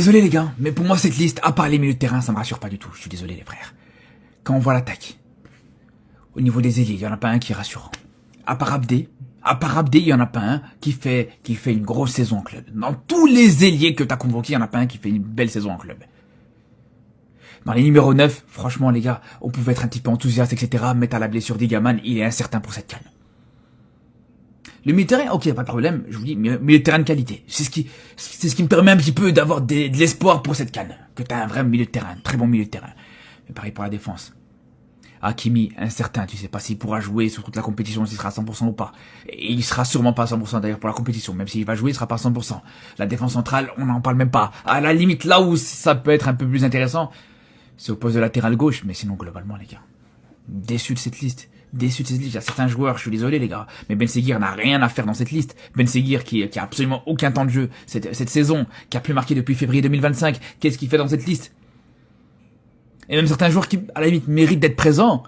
Désolé les gars, mais pour moi cette liste, à part les milieux de terrain, ça me rassure pas du tout. Je suis désolé les frères. Quand on voit l'attaque, au niveau des ailiers, il y en a pas un qui est rassurant. À part Abdé, il y en a pas un qui fait une grosse saison en club. Dans tous les ailiers que t'as convoqués, il y en a pas un qui fait une belle saison en club. Dans les numéros 9, franchement les gars, on pouvait être un petit peu enthousiaste, etc. Mais à la blessure d'Igaman, il est incertain pour cette canne. Le milieu de terrain, ok, pas de problème, je vous dis, milieu de terrain de qualité. C'est ce qui me permet un petit peu d'avoir de l'espoir pour cette canne. Que t'as un vrai milieu de terrain, un très bon milieu de terrain. Mais pareil pour la défense. Hakimi, incertain, tu sais pas s'il pourra jouer sur toute la compétition, s'il sera à 100% ou pas. Et il sera sûrement pas à 100% d'ailleurs pour la compétition, même s'il va jouer, il sera pas à 100%. La défense centrale, on n'en parle même pas. À la limite, là où ça peut être un peu plus intéressant, c'est au poste de latéral gauche, mais sinon globalement les gars, déçu de cette liste. Déçu de cette liste. Il y a certains joueurs, je suis désolé les gars, mais Ben Seguir n'a rien à faire dans cette liste. Ben Seguir qui a absolument aucun temps de jeu cette saison, qui a plus marqué depuis février 2025, qu'est-ce qu'il fait dans cette liste? Et même certains joueurs qui, à la limite, méritent d'être présents.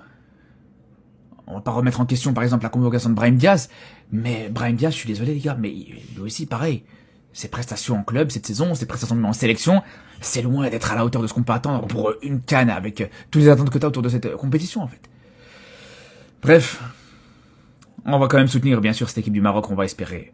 On va pas remettre en question, par exemple, la convocation de Brahim Diaz, mais Brahim Diaz, je suis désolé les gars, mais lui aussi, pareil. Ses prestations en club cette saison, ses prestations en sélection, c'est loin d'être à la hauteur de ce qu'on peut attendre pour une canne avec toutes les attentes que t'as autour de cette compétition, en fait. Bref, on va quand même soutenir bien sûr cette équipe du Maroc, on va espérer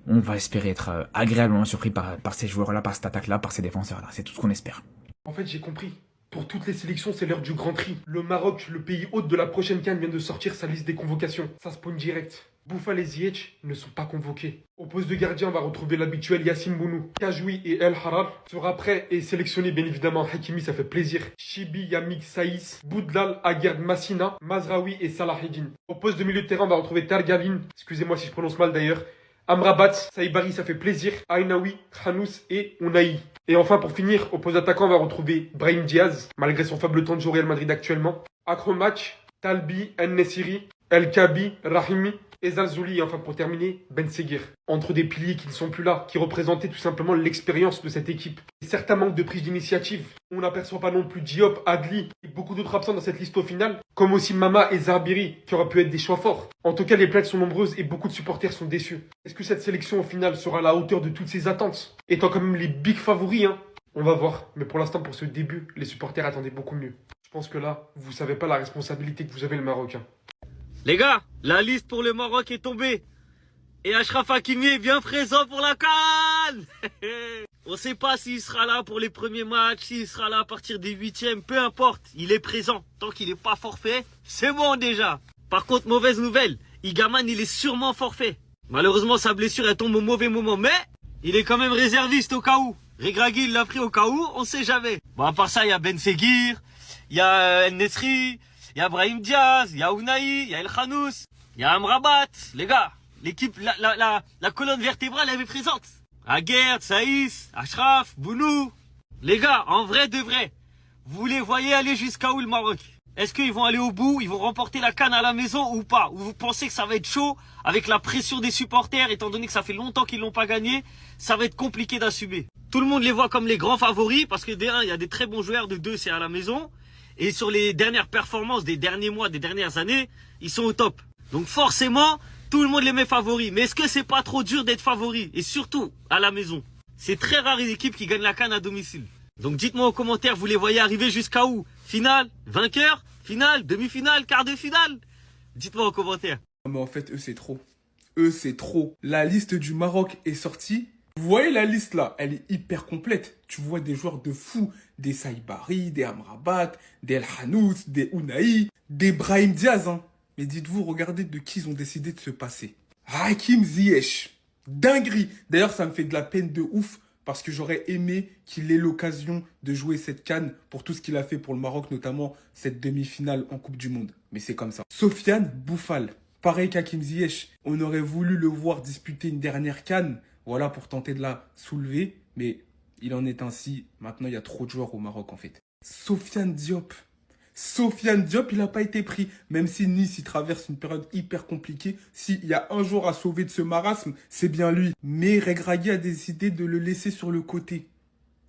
être agréablement surpris par ces joueurs-là, par cette attaque-là, par ces défenseurs-là, c'est tout ce qu'on espère. En fait, j'ai compris. Pour toutes les sélections, c'est l'heure du grand tri. Le Maroc, le pays hôte de la prochaine CAN, vient de sortir sa liste des convocations. Ça spawn direct. Bouffal et Ziyech ne sont pas convoqués. Au poste de gardien, on va retrouver l'habituel Yassine Bounou. Kajoui et El Harar sera prêt et sélectionné bien évidemment. Hakimi, ça fait plaisir. Chibi, Yamik, Saïs, Boudlal, Aguerd, Massina, Mazraoui et Salahedine. Au poste de milieu de terrain, on va retrouver Tergavin. Excusez-moi si je prononce mal d'ailleurs. Amrabat, Saïbari, ça fait plaisir. Ainaoui, Khanous et Ounaï. Et enfin, pour finir, au poste d'attaquant, on va retrouver Brahim Diaz, malgré son faible temps de jeu au Real Madrid actuellement. Akromatch, Talbi, En-Nesyri, El Kabi, Rahimi et Zalzouli. Et enfin, pour terminer, Ben Seguir. Entre des piliers qui ne sont plus là, qui représentaient tout simplement l'expérience de cette équipe. Et certains manques de prise d'initiative. On n'aperçoit pas non plus Diop, Adli et beaucoup d'autres absents dans cette liste au final, comme aussi Mama et Zarbiri, qui auraient pu être des choix forts. En tout cas, les plaintes sont nombreuses et beaucoup de supporters sont déçus. Est-ce que cette sélection au final sera à la hauteur de toutes ces attentes? Étant quand même les big favoris, hein. On va voir. Mais pour l'instant, pour ce début, les supporters attendaient beaucoup mieux. Je pense que là, vous savez pas la responsabilité que vous avez le Maroc, hein. Les gars, la liste pour le Maroc est tombée. Et Achraf Hakimi est bien présent pour la CAN. On sait pas s'il sera là pour les premiers matchs, s'il sera là à partir des huitièmes, peu importe. Il est présent. Tant qu'il n'est pas forfait, c'est bon déjà. Par contre, mauvaise nouvelle, Igaman, il est sûrement forfait. Malheureusement, sa blessure, elle tombe au mauvais moment, mais il est quand même réserviste au cas où. Regragui, il l'a pris au cas où, on sait jamais. Bon, à part ça, il y a Ben Seguir, il y a En-Nesyri, il y a Brahim Diaz, il y a Ounaï, il y a El Khanous, il y a Amrabat. Les gars, l'équipe, la colonne vertébrale, elle est présente. Aguerd, Saïs, Achraf, Bounou. Les gars, en vrai de vrai, vous les voyez aller jusqu'à où le Maroc? Est-ce qu'ils vont aller au bout? Ils vont remporter la CAN à la maison ou pas? Ou vous pensez que ça va être chaud avec la pression des supporters, étant donné que ça fait longtemps qu'ils l'ont pas gagné? Ça va être compliqué d'assumer. Tout le monde les voit comme les grands favoris parce que D1, il y a des très bons joueurs, de 2, c'est à la maison. Et sur les dernières performances des derniers mois, des dernières années, ils sont au top. Donc forcément, tout le monde les met favoris. Mais est-ce que c'est pas trop dur d'être favori? Et surtout, à la maison. C'est très rare les équipes qui gagnent la CAN à domicile. Donc dites-moi en commentaire, vous les voyez arriver jusqu'à où? Finale? Vainqueur? Finale? Demi-finale? Quart de finale? Dites-moi en commentaire. Mais en fait, eux, c'est trop. Eux, c'est trop. La liste du Maroc est sortie. Vous voyez la liste là, elle est hyper complète. Tu vois des joueurs de fou, des Saïbari, des Amrabat, des El Khanous, des Ounaï, des Brahim Diaz. Hein. Mais dites-vous, regardez de qui ils ont décidé de se passer. Hakim Ziyech. Dinguerie. D'ailleurs, ça me fait de la peine de ouf parce que j'aurais aimé qu'il ait l'occasion de jouer cette CAN pour tout ce qu'il a fait pour le Maroc, notamment cette demi-finale en Coupe du Monde. Mais c'est comme ça. Sofiane Bouffal. Pareil qu'Hakim Ziyech, on aurait voulu le voir disputer une dernière CAN, voilà, pour tenter de la soulever, mais il en est ainsi. Maintenant, il y a trop de joueurs au Maroc, en fait. Sofiane Diop. Sofiane Diop, il n'a pas été pris. Même si Nice, il traverse une période hyper compliquée, s'il y a un joueur à sauver de ce marasme, c'est bien lui. Mais Regragui a décidé de le laisser sur le côté.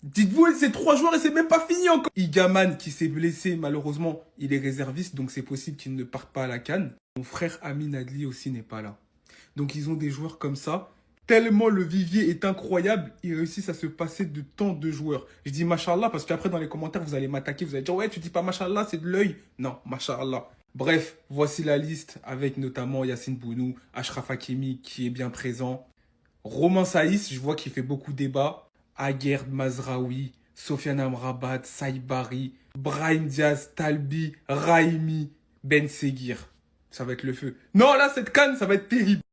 Dites-vous, c'est 3 joueurs et c'est même pas fini encore. Igaman qui s'est blessé, malheureusement, il est réserviste, donc c'est possible qu'il ne parte pas à la CAN. Mon frère Amin Adli aussi n'est pas là. Donc ils ont des joueurs comme ça Tellement le vivier est incroyable, ils réussissent à se passer de tant de joueurs. Je dis machallah parce qu'après dans les commentaires vous allez m'attaquer, vous allez dire ouais tu dis pas machallah c'est de l'œil. Non, machallah. Bref, voici la liste avec notamment Yacine Bounou, Achraf Hakimi qui est bien présent. Romain Saïs, je vois qu'il fait beaucoup débat. Aguerd Mazraoui, Sofiane Amrabat, Saïbari, Brahim Diaz, Talbi, Raimi, Ben Seguir. Ça va être le feu. Non, là, cette canne, ça va être terrible.